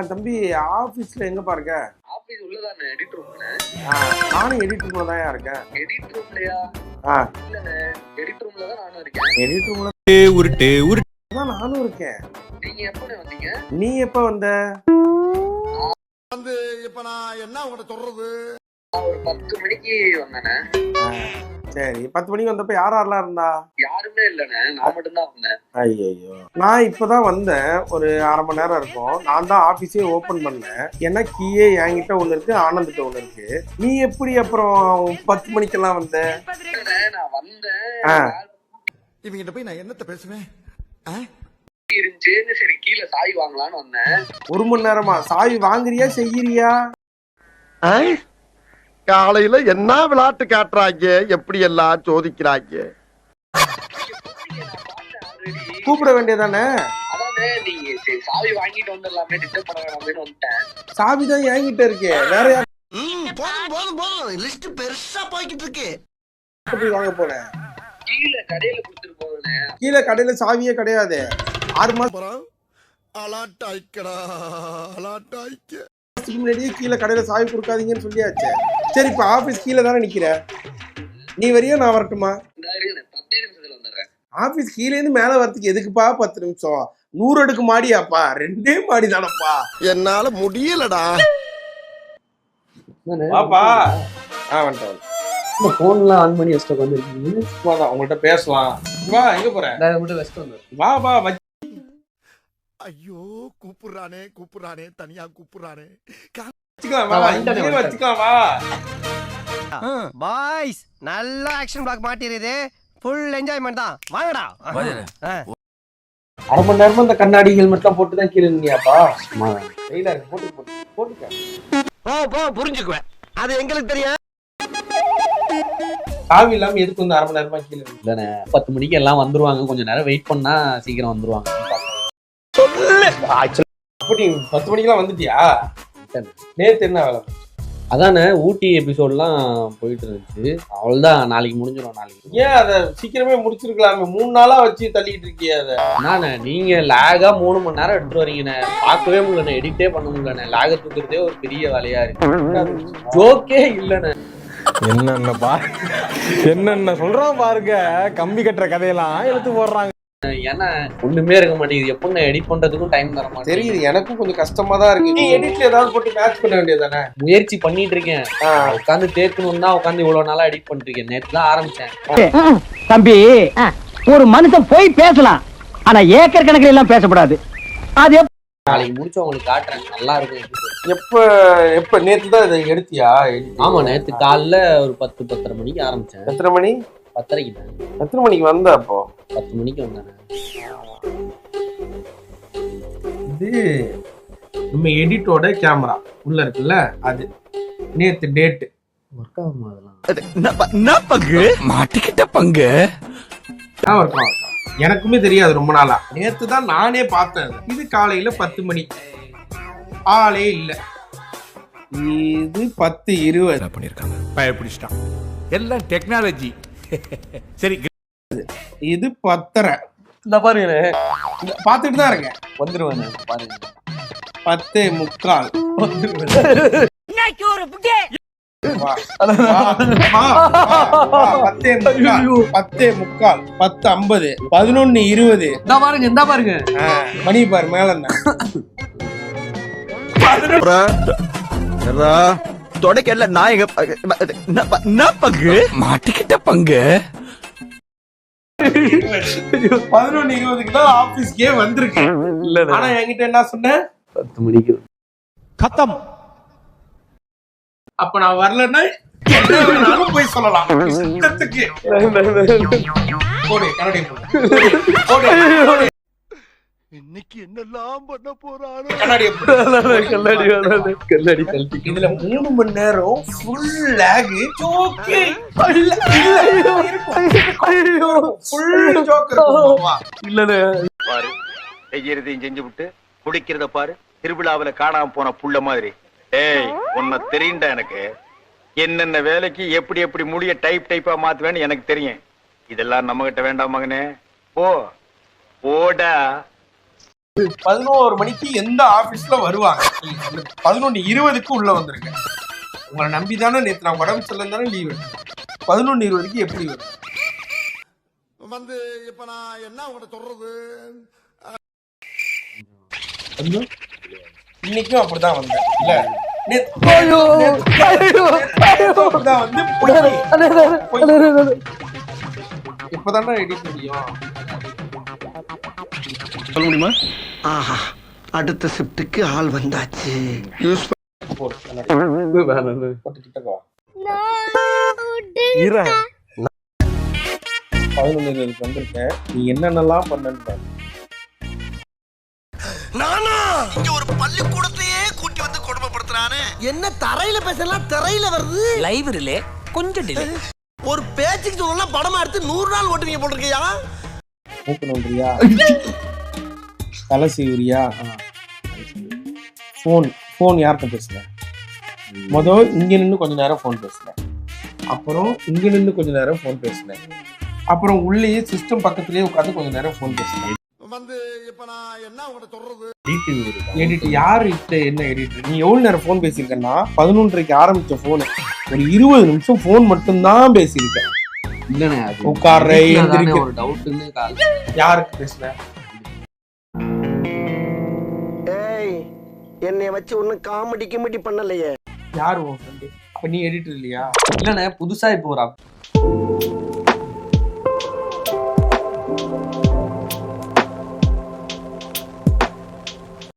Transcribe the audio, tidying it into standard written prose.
தம்பி ஆபீஸ்ல எங்க பாருங்க? ஆபீஸ் உள்ளதானே, எடிட் ரூம்ல. நானும் எடிட் ரூம்ல தான் இருக்கேன். எடிட் ரூம்லயா? இல்லண்ணே, எடிட் ரூம்ல தான் நானும் இருக்கேன். எடிட் ரூம்ல உருட்டு தான் நானும் இருக்கேன். நீங்க எப்பண்ணே வந்தீங்க? நீ எப்ப வந்த? வந்து இப்ப நான் என்ன உங்கள்கிட்ட சொல்றது? நான் ஒரு 10 மணிக்கு வந்தேண்ணே. சரி, 10 மணிக்கு வந்தப்ப யாரெல்லாம் இருந்தா? யாருமே இல்லண்ணே, நான் மட்டும் தான் வந்தேன். ஐயோ, நான் இப்பதான் வந்தேன். ஒரு அரை மணி நேரம் இருக்கும். நான் தான் ஆபீஸே ஓபன் பண்ணேன். ஏன்னா கீயே என்கிட்ட ஒண்ணு இருக்கு, ஆனந்திட்ட ஒண்ணு இருக்கு. நீ எப்படி அப்புறம் 10 மணிக்கெல்லாம் வந்த? நான் வந்தேன், இவங்கிட்ட போய் நான் என்னத்த பேசுவேன்? இருந்துச்சு. சரி கீழே சாய் வாங்கலான்னு வந்தேன். 1 மணி நேரமா சாவி வாங்குறியா செய்யறியா? காலையில என்ன விளையாட்டு காட்டுறாங்க, எப்படி எல்லாம் சோதிக்கிறாங்க. கூப்பிட வேண்டியதானே? அதானே, நீங்க சரி சாவி வாங்கிட்டு வந்துடலாமே, டிஸ்டர்ப் பண்ண வேணாமேன்னு வந்துட்டேன். சாவி தான் என்கிட்ட இருக்கே, வேற யார் போதும் லிஸ்ட் பெருசா போய்கிட்டு இருக்கு. போய் வாங்க போனேன்? கீழே கடையில கொடுத்துட்டு போனே. கீழே கடையில சாவியே கிடையாது. 6 மாசம் அலாட்டாய்க்கடா, அலாட்டாய்க்க. முன்னாடியே கீழே கடையில சாவி கொடுக்காதீங்கன்னு சொல்லியாச்சு. சரி, இப்ப ஆபீஸ் கீழே தானே நிக்கிற. நீ வரியா நான் வரட்டுமா? 10 நிமிஷத்துல வந்துடுறேன். ஆபீஸ் கீழே இருந்து மேல வரதுக்கு எதுக்குப்பா 10 நிமிஷம்? 100 அடுக்கு மாடியாப்பா? 2 மாடி தானப்பா. என்னால முடியலடா. வாப்பா. வந்துட்டேன். போன்லாம் ஆன் பண்ணி வச்சுட்டு வந்துருக்கீங்க. உங்கள்கிட்ட பேசலாம். வா, எங்க போற? மட்டும் வச்சுட்டு வந்து வா. ஐயோ, கூப்பிடுறானே தனியா கூப்பிடுறானே. வச்சுக்கலாம் வா. பாய்ஸ் நல்ல ஆக்ஷன் பிளாக் மாட்டிருது. ஃபுல் என்ஜாய்மெண்ட் தான். வாங்கடா. அரை மணி நேரமா இந்த கண்ணாடி ஹெல்மெட் எல்லாம் போட்டு தான் கீழே இருந்தியாப்பா? போ புரிஞ்சுக்குவேன். அது எங்களுக்கு தெரியும். சாவி இல்லாம எதுக்கு வந்து அரை மணி நேரமா கீழே இல்லண்ணே, 10 மணிக்கு எல்லாம் வந்துருவாங்க. கொஞ்சம் நேரம் வெயிட் பண்ணா சீக்கிரம் வந்துருவாங்க. அப்படி 10 மணிக்கெல்லாம் வந்துட்டியா? நேத்து என்ன வேலை? அதானே, ஊட்டி எபிசோட்லாம் போயிட்டு இருந்துச்சு. அவ்வளவுதான், நாளைக்கு முடிஞ்சிடும். நாளைக்கு ஏன் அதை சீக்கிரமே முடிச்சிருக்கலாமே? 3 நாளா வச்சு தள்ளிட்டு இருக்கிய அதை. அண்ணாண்ணே, நீங்க லேகா 3 மணி நேரம் எடுத்துட்டு வரீங்கண்ணே. பார்க்கவே முடியலண்ணே, எடிட்டே பண்ண முடியலண்ணே. லேக தூக்குறதே ஒரு பெரிய வேலையா இருக்கு. ஜோக்கே இல்லண்ணே. என்னென்ன சொல்றான் பாருங்க. கம்பி கட்டுற கதையெல்லாம் எடுத்து போடுறாங்க. ஏன்னா ஒண்ணுமே இருக்க மாட்டேங்குது. எப்ப எடிட் பண்றதுக்கும் டைம் தர மாட்டேங்குது. தெரியுது, எனக்கும் கொஞ்சம் கஷ்டமா தான் இருக்கு. நீ எடிட்ல ஏதாவது போட்டு மேட்ச் பண்ண வேண்டியதானே? முயற்சி பண்ணிட்டு இருக்கேன். உட்காந்து தேக்கணும் தான் உட்காந்து இவ்வளவு நாளா எடிட் பண்ணிட்டு இருக்கேன். நேத்து தான் ஆரம்பிச்சேன். தம்பி, ஒரு மனுஷன் போய் பேசலாம், ஆனா ஏக்கர் கணக்கில் எல்லாம் பேசக்கூடாது. அது நாளைக்கு முடிச்சு உங்களுக்கு காட்டுறேன். நல்லா இருக்கும். எப்ப நேத்து தான் இதை எடுத்தியா? ஆமா, நேத்து காலைல ஒரு 10-10:30 மணிக்கு ஆரம்பிச்சேன். எத்தனை மணி? 10:30க்கு. எத்தனை மணிக்கு வந்த? அப்போ 10 மணிக்கு வந்தேன். இது நம்ம எடிட்டோட கேமரா உள்ள இருக்குல்ல, அது நேத்து டேட் ஒர்க் ஆகுமா? அதெல்லாம் மாட்டிக்கிட்ட பங்கு இருக்கும். எனக்குமே தெரியாது ரொம்ப நாளா. நேத்து தான் நானே பார்த்தேன். இது காலையில 10 மணி. ஆளே இல்ல. இது 10:20 பண்ணிருக்காங்க. பயப்பிடிச்சிட்டான். எல்லாம் டெக்னாலஜி. சரி, இது 10:30. இந்த பாருங்க, பாத்துட்டு தான் இருக்கேன். வந்துருவானே பாருங்க. 10:45 10:50 11:20 இந்த பாருங்க மணி பாரு மேல என்ன தொடக்கல நாயக பங்கு மாட்டிக்கிட்ட பங்கு. 11:20 தான் ஆபீஸ்க்கே வந்திருக்கு. ஆனா என்கிட்ட என்ன சொன்ன? 10 மணிக்கு கத்தம். அப்ப நான் வரலன்னா என்ன வேணாலும் போய் சொல்லலாம். இஷ்டத்துக்கு போடு, கண்ணாடி போடு. இன்னைக்கு என்னெல்லாம் பண்ண போறானோ. கண்ணாடி இதுல 3 மணி நேரம் ஃபுல் லாக். ஜோக்கே ஃபுல் ஜோக்கர் இல்லனே. பாரு, செய்யறதையும் செஞ்சு விட்டு குடிக்கிறத பாரு. திருவிழாவில காணாம போன புள்ள மாதிரி. ஏய், உன்னை தெரியுண்டா எனக்கு. என்னென்ன வேலைக்கு எப்படி எப்படி முடிய டைப்பா மாத்துவேன்னு எனக்கு தெரியும். இதெல்லாம் நம்ம கிட்ட வேண்டாம் மகனே. போடா. 11 மணிக்கு எந்த ஆபீஸ்ல வருவாங்க? 11:20க்கு உள்ள வந்துருங்க. உங்களை நம்பி தானே நேற்று நான் உடம்பு சரியில்லைன்னு தானே லீவ் எடுத்தேன். 11:20க்கு எப்படி வரும்? வந்து இப்ப நான் என்ன உங்கள்கிட்ட சொல்றது? இன்னைக்கும் அப்படிதான் வந்தேன். இல்ல அப்படிதான் வந்து இப்பதான்டா எடிட் முடியும். சொல்ல முடியுமா? ஆஹா, அடுத்த ஷிஃப்ட்டுக்கு ஆள் வந்தாச்சு. போட்டுக்கிட்டவா 11:20க்கு வந்திருக்கேன். நீ என்னென்னலாம் பண்ணு? நானா இங்க ஒரு பள்ளிக்கூடத்தையே கூட்டி வந்து கொடுமைப்படுத்துறானே. என்ன தரையில பேசலாம், தரையில வருது. லைவ் ரிலே கொஞ்சம் டிலே. ஒரு பேச்சுக்கு சொல்லலாம் படமா எடுத்து 100 நாள் ஓட்டுவீங்க போட்டிருக்கியா? மூக்கு நோண்டுறியா? தலை சீவுறியா? ஃபோன் யார்கிட்ட பேசுற? இங்க நின்று கொஞ்ச நேரம் ஃபோன் பேசுனேன். அப்புறம் இங்க நின்று கொஞ்ச நேரம் ஃபோன் பேசுனேன். அப்புறம் உள்ளேயே சிஸ்டம் பக்கத்துலயே உட்காந்து கொஞ்ச நேரம் ஃபோன் பேசுனேன். வந்து இப்ப நான் என்ன உங்கள்கிட்ட சொல்றது? எடிட் யாரு என்ன எடிட்? நீ எவ்வளவு நேரம் ஃபோன் பேசியிருக்கேன்னா 11:30க்கு ஆரம்பிச்ச போன் ஒரு 20 நிமிஷம் ஃபோன் மட்டும்தான் பேசியிருக்கேன். இல்லண்ணே உட்கார்ற ஒரு டவுட்னு கால் யாருக்கு பேசுன? ஏய், என்னைய வச்சு ஒன்னும் காமெடி பண்ணலையே. யாரு உன் ஃப்ரெண்டு? அப்ப நீ எடிட்டர் இல்லையா? இல்லண்ணே புதுசா இப்போ ஒரு